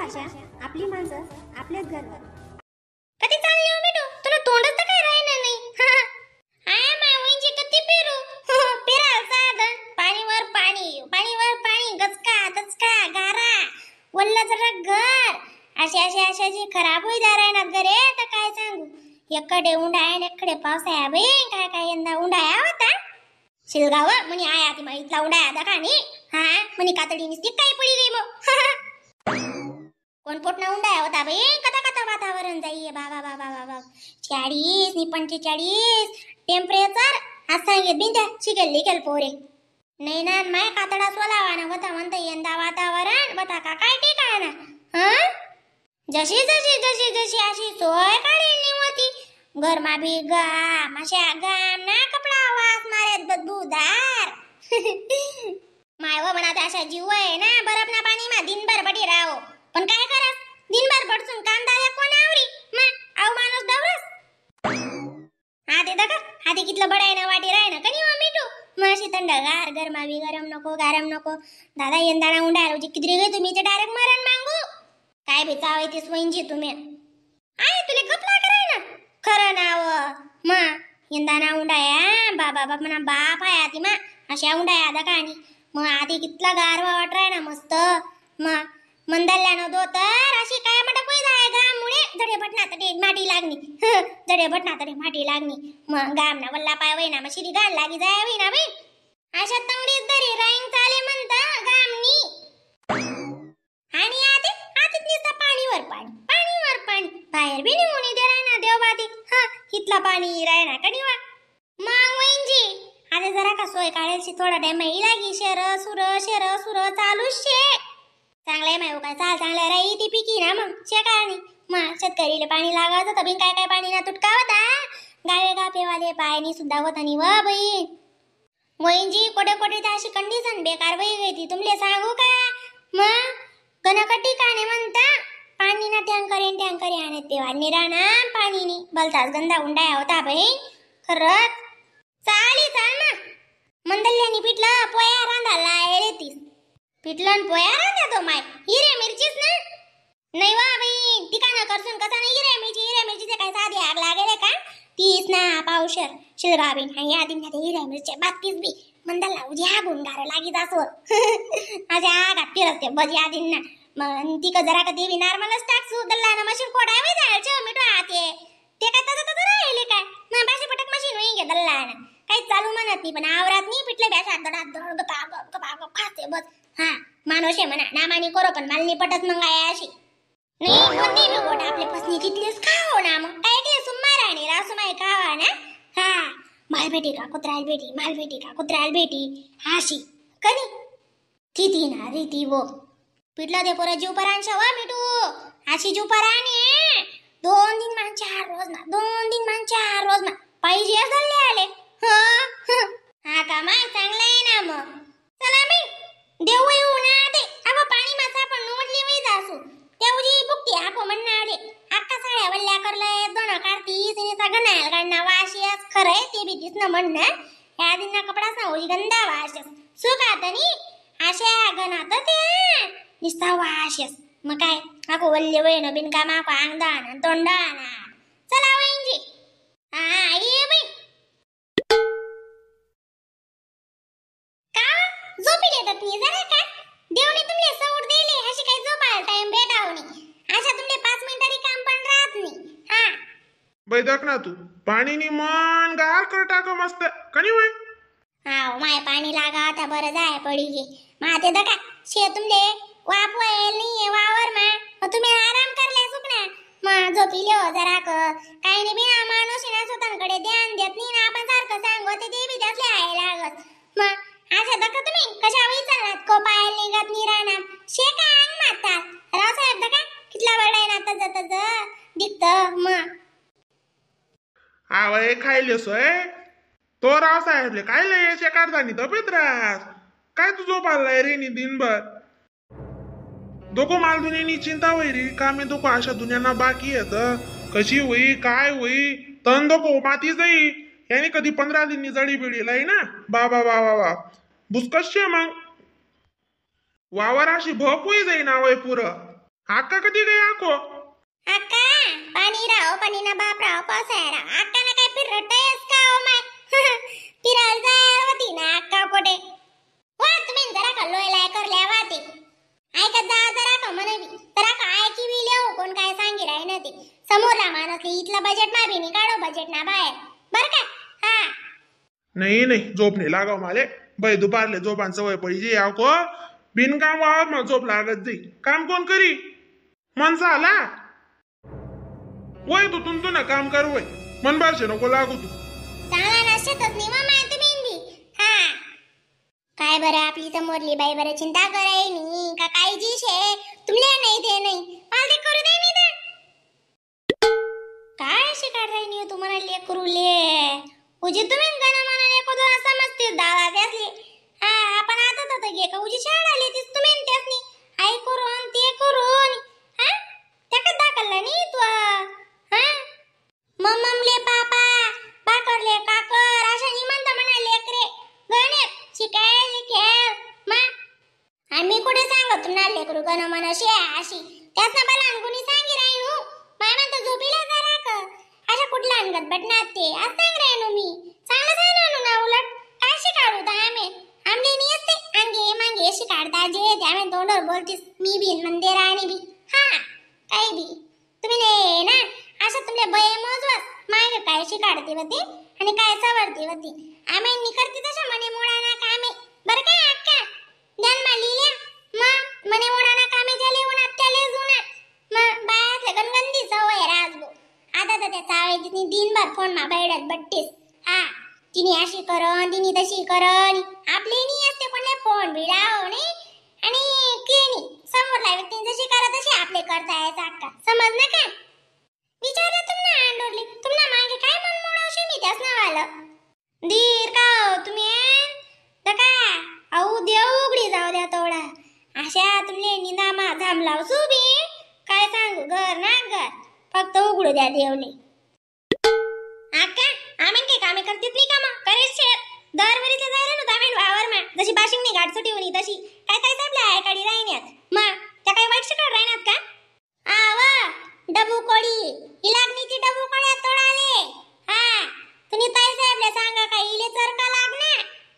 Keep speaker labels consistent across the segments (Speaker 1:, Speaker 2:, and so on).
Speaker 1: भाषा, आपली माणसं, आपलेच घर.
Speaker 2: कधी चालली हो बेटू? तुला तोंडच तर काय राहिलं नाही. आय माय वंजी कधी पेरू. पेराल साधन पाणीवर पाणी, पाणीवर पाणी, गचका दचका गारा वल्ला जरा घर. अशा जे खराब होई जा राहणार घरे तर काय सांगू. एकडे उंडाय एकडे पावसाळ्या बाई काय काय यंदा उंडाया होता. शिलगाव म्हणे आया ती माहितला उंडाया दाखानी. हा म्हणे कातडी निसती काय पडी गई मग. कोण पोटना उंडाया होता बाई. कथा कथा वातावरण जाईये बाबा बाबा बाबा 40 नि 45 टेम्परेचर आज सांगेत बिंद्या चिकेल लिकेल पोरे. नाही ना माय कातडा सोलावाना होता म्हणते यंदा वातावरण बता का काय ठीक आहे ना. हा जशी जशी जशी जशी अशी सोय काढेल होती. घरमा बी गाम अशा गाम ना कपडा वास मारे बदबूदार. माय व म्हणा अशा जीव आहे ना बरफ ना पाणी मा दिनभर बडी राहो. पण काय करस दिनभर बडसून काम दाया कोण आवरी मा आव माणूस दवरस. आते दका आते कितलं बडाय ना वाटी राय ना कनी व मिठू माशी थंडगार गरमा बी गरम नको दादा यंदाना उंडार किती गई तुम्ही ते डायरेक्ट मरण मागू. काय बेचावय ते स्वयंजी तुम्ही आहे तुले गपला कराय ना खरं नाव मा यंदाना उंडाया बाबा बाप म्हणा बाप आहे आती मा अशा उंडाया दकानी मग आधी कितला गारवा वाटराय ना मस्त मा मंदल्यानं दोतर अशी काय म्हणता कोई जाय गामुळे जडे भटना तडे माटी लागणी. जडे भटना तडे माटी लागणी मग गाम ना वल्ला पाय वय ना मग शिरी गाल लागी जाय वय ना बाई. अशा तंगडीत दरी राईंग चाले म्हणता गामनी. आणि आते नुसतं पाणीवर पाणी बाहेर बी निघून दे राय ना देवबादी. हा इथला पाणी राय ना कणीवा मग वैंजी आता जरा का सोय काढायची थोडा टाइम लागी. शेर सुर चालू शे चांगलंय माय काय चाल चांगलं राही ती पिकी ना मग शेकाळणी मग शेतकरीला पाणी लागायचं तभी काय काय पाणी ना तुटका होता. गावे गापेवाले पायनी सुद्धा होता नि व बाई. वैंजी कोटे अशी कंडिशन बेकार बाई गई ती तुमले सांगू का. मग कनकटी काने म्हणता पाणी ना टँकर आणि तेव्हा निराणा पाणी नी बलताच गंदा उंडाया होता बाई. खरंच चाल ना मंदल्यानी पिठलं पोया रांधाला येतीस. पिठलं पोया रांधा तो माय हिरे मिरचीच ना नाही वा बाई ठिकाणं करसून कसा नाही हिरे मिरचीचे काय साधी आग लागेल का. 30 ना पावशर शिलगावीन आणि या दिन हिरे मिरच्या 32 बी मंदला उद्या गुंगार लागी जासो. माझ्या आगात फिरते बज या दिन ना मग ती का जरा का देवी नॉर्मलच टाकसू दल्ला ना मशीन कोडाय वय जायचं मिठू आते ते काय तसं राहिले काय ना बाशी पटक मशीन होईन गे दल्ला ना काही चालू म्हणत नाही पण आवरात नाही पिटले बेसा दडा खाते बस. हा माणूस आहे म्हणा नामानी करो पण मालनी पटत मग आहे अशी नाही कोणती बी गोट आपले पसनी तिथलेच खाओ ना मग काय ते सुमार आणि रासुमाई खावा ना. हा माल बेटी का कुत्राल बेटी हाशी कनी किती ना रीती वो पिटला दे पोरा जीव परांशा वा मिठू अशी जीव पराने 2 दिन मान 4 रोज ना पाहिजे झाले आले. हा का माय चांगलंय ना मग चला मी देऊ येऊ ना दे अब पाणी मासा पण नोडली वई जासू तेवढी बुकती आपो म्हणणार दे अक्का साड्या वल्ल्या करलंय दोन काढती तिने सगळ्यांना गाणं वाशियस खरंय ते बी दिसणं म्हणणं ह्या दिना कपडा सांगू गंदा वाशियस सुखातनी अशा गणात ते निस्ता वाशियस मग काय आको वल्ले वयन बिनका माको अंगदान तोंडाना चला वैंजी. हा ये बाई का झोपी देतात मी जरा का देवने तुमले सवड दिले अशी काही झोपायला टाइम भेटावनी अशा तुमले 5 मिनिटांनी काम पण राहत नाही. हा
Speaker 3: बैदक ना तू पाणी नी मन गार कर टाक मस्त कनी वय.
Speaker 2: हा माय पाणी लागा आता बरं जाय पडी गे माते दका शे तुमले वापवायला नाही वावर मा तुम्ही आराम करले सुकना मग झोपी लो जरा काही नाही बिना माणूस ना स्वतःकडे ध्यान देत नाही ना आपण सारखं सांगतो ते बी त्यातले आहे लागत मग अशा दका तुम्ही कशा विचारलात को पायल निघत नाही राहणार शे का अंग मारतात रावसाहेब दका कितला बरडाय ना तज दिखत मग
Speaker 3: आवय खायले सोय तो राव साहेबले काय लय शेकारदानी तब्येत रास काय तू झोपालाय रे नी दिनभर दोको माल दुनियानी चिंता होई रे का मी दोको अशा दुनियाना बाकी येत कशी होई काय होई तन दोको माती जाई याने कधी 15 दिनी जडी बिडी लाई ना बा बुसकश मग वावर अशी भोक होई जाई ना वय पुरं अक्का कधी गई आको
Speaker 2: अक्का पाणी राव पाणी ना बाप राव पावसाळा राव अक्का ना काय फिरतायस का ओ माय फिरायला जायला होती ना अक्का कुठे वा तुम्ही जरा का लोयलाय करल्या वाते ऐकत जा जरा का म्हणवी जरा का ऐकी बी लेव कोण काय सांगी राही ना ते समोरला माणूस इथला बजेट मा बी नाही काढो बजेट ना बाहेर बर का हा
Speaker 3: नाही नाही झोप नाही लागाव माले बाई दुपारले झोपान सवय पडी जे आको बिनकाम वावर मग झोप लागत जाई काम कोण करी मनसा आला वय तू तुमतो ना काम कर वय मन बारशे नको लागू तू
Speaker 2: चांगला नसतच नाही मामा तुम्ही बी हा काय बरं आपली समोरली बाई बरं चिंता कराय नी का काय जी शे तुमले नाही ते नाही मला ते करू दे नाही ते काय शिकाड राही नी तुम्हाला लेकरू ले उजी तुम्ही गाणं म्हणाले कोदो समजते दादा त्यासली हा आपण आता तर घे का उजी शाळा आली तीस तुम्ही त्यासनी आई करून ते करून हा त्याका दाखलला नी तू हा मम्मले पापा बाकरले काकर अशा निमंत म्हणा लेकरे गणे शिकायला खेळ मा आम्ही कुठे सांगत ना लेकरू गण मनशी अशी त्यासना मला आणकुनी सांगी राही नु माय म्हणतो झोपीला जरा का अशा कुठला आणगत बटनात ते आज सांग राही नु मी चांगलं सांगू ना उलट काय शिकाडू ता आम्ही आमले नी असते अंगे मांगे शिकाडता जे त्यामे तोंडवर बोलतीस मी बी मंदिर आणि बी हा काय बी तुम्ही ने ना असं तुमले बये मोजवस मागे काय शिकाडते होती आणि काय सवरते होती आम्ही निकरती तशा मने मोडाना कामे बर काय अक्का ध्यान मा लिहिल्या म मने मोडाना कामे झाले उन्हात त्याले जुनात म बायातले गणगंदी सवय राजबो आता तर त्या चावे तिने दिनभर फोन मा बैडत बट्टीस हा तिने अशी करन तिने तशी करन आपले नी असते कोणले फोन भिडाव नी आणि केनी समोरला व्यक्ती जशी करत तशी आपले करता यायचं अक्का समजलं का विचारा तुम्हाला अंडोरली तुम्हाला मागे काय मन मोडावशे मी त्यास नावालं दीर का तुम्ही दका औ देव उघडी जाऊ द्या तोडा अशा तुमले निंदामा झाम लाव सुबी काय सांगू घर ना घर फक्त उघडू द्या देवले आका आम्ही काय कामे करतीत नाही कामा करेच शे दरवरीचं जायला ना दामेन वावर मा जशी बाशिंगनी गाठ सुटी होणी तशी काय काय सापला आहे काडी राहिन्यात मा त्या काय वाईट शिकाड राहिनात का आवा डबू कोडी इलागनी ती डबू कोड्या तोडाले हा तुम्ही ताई साहेबले सांगा काय इले चरका लागना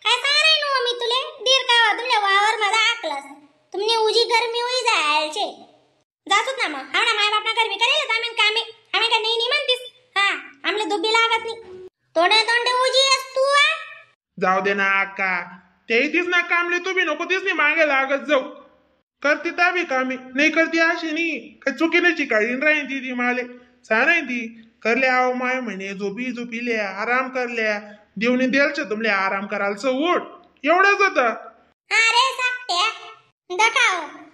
Speaker 2: काय सांगरे नो मी तुले दीर का तुमले वावर मध्ये आकलस तुमने उजी गरमी होई जायलचे जातोत ना मग हावना माय बापना गरमी करेल आम्ही कामे आम्ही का नाही म्हणतीस हा आमले दुब्बी लागत नाही तोडे तोंडे उजी असतू
Speaker 3: जाऊ दे ना अक्का ते तीच ना कामले तू बी नको तीच नाही मागे लागत जाऊ करते त्या बी कामे नाही करते अशी नाही काय चुकीने चिकाळीन राहीन ती माले साराय ती करले आव माय म्हणे झोपी झोपीले आराम करल्या देवनी द्यालच तुमले आराम करायला उठ एवढंच होतं
Speaker 2: अरे सापट्या दखाव